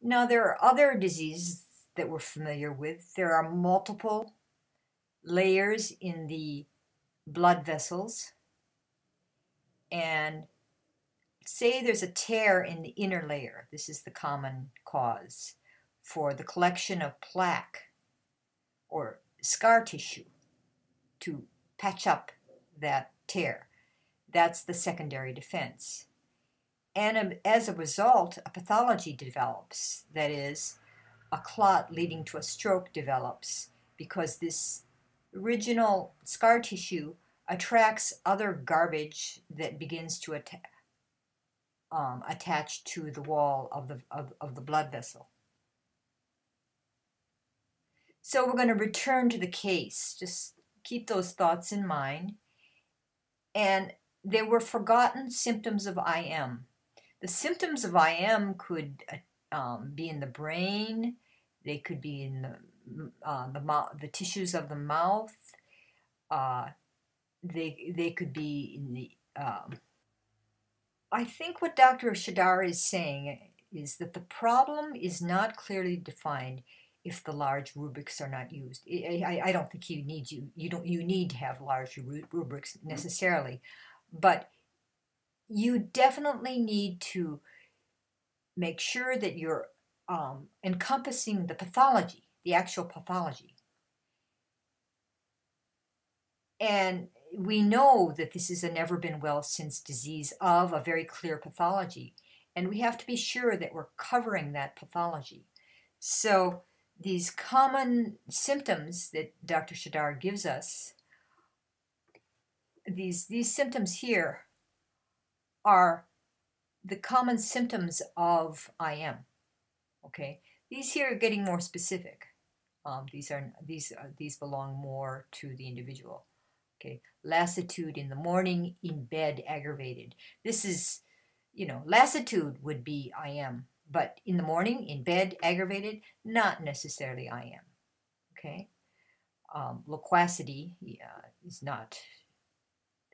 Now, there are other diseases that we're familiar with. There are multiple layers in the blood vessels, and say there's a tear in the inner layer. This is the common cause for the collection of plaque or scar tissue to patch up that tear. That's the secondary defense. And as a result, a pathology develops. That is, a clot leading to a stroke develops because this original scar tissue attracts other garbage that begins to attach to the wall of the blood vessel. So we're going to return to the case. Just keep those thoughts in mind. And there were forgotten symptoms of IM. The symptoms of IM could be in the brain. They could be in the tissues of the mouth. They could be in the. I think what Dr. Shadar is saying is that the problem is not clearly defined if the large rubrics are not used. I don't think you need to have large rubrics necessarily, but you definitely need to make sure that you're encompassing the pathology, the actual pathology. And we know that this is a never been well since disease of a very clear pathology, and we have to be sure that we're covering that pathology. So these common symptoms that Dr. Shadar gives us, these symptoms here are the common symptoms of IM. Okay, these here are getting more specific. These belong more to the individual. Okay, lassitude in the morning, in bed, aggravated. This is, lassitude would be IM, but in the morning, in bed, aggravated, not necessarily IM. Okay, loquacity is not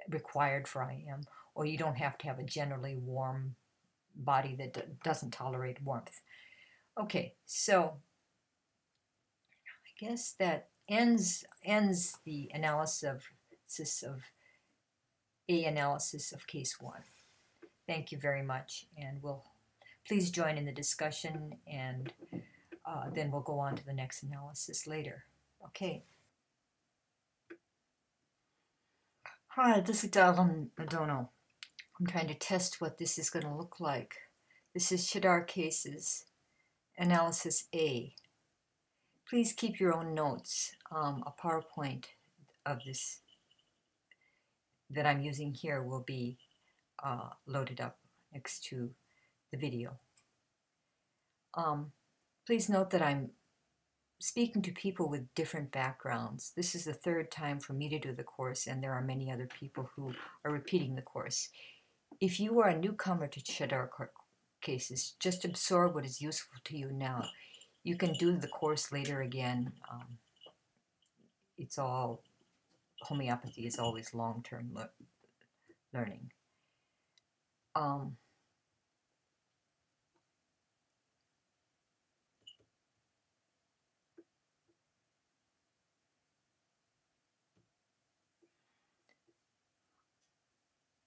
required for IM, or you don't have to have a generally warm body that doesn't tolerate warmth. Okay, so I guess that ends the analysis of case 1. Thank you very much, and please join in the discussion, and then we'll go on to the next analysis later. Okay. Hi, this is Darlene Madono. I'm trying to test what this is going to look like. This is Shadar Cases, Analysis A. Please keep your own notes. A PowerPoint of this that I'm using here will be loaded up next to the video. Please note that I'm speaking to people with different backgrounds. This is the 3rd time for me to do the course, and there are many other people who are repeating the course. If you are a newcomer to Shadar Cases, just absorb what is useful to you now. You can do the course later again. It's all, homeopathy is always long-term learning.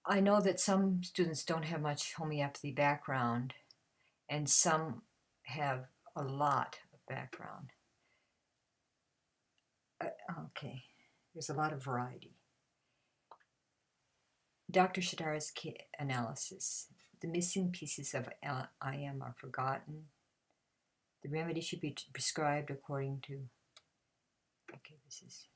I know that some students don't have much homeopathy background, and some have a lot of background. Okay, there's a lot of variety. Dr. Shadar's analysis. The missing pieces of IM are forgotten. The remedy should be prescribed according to, okay, this is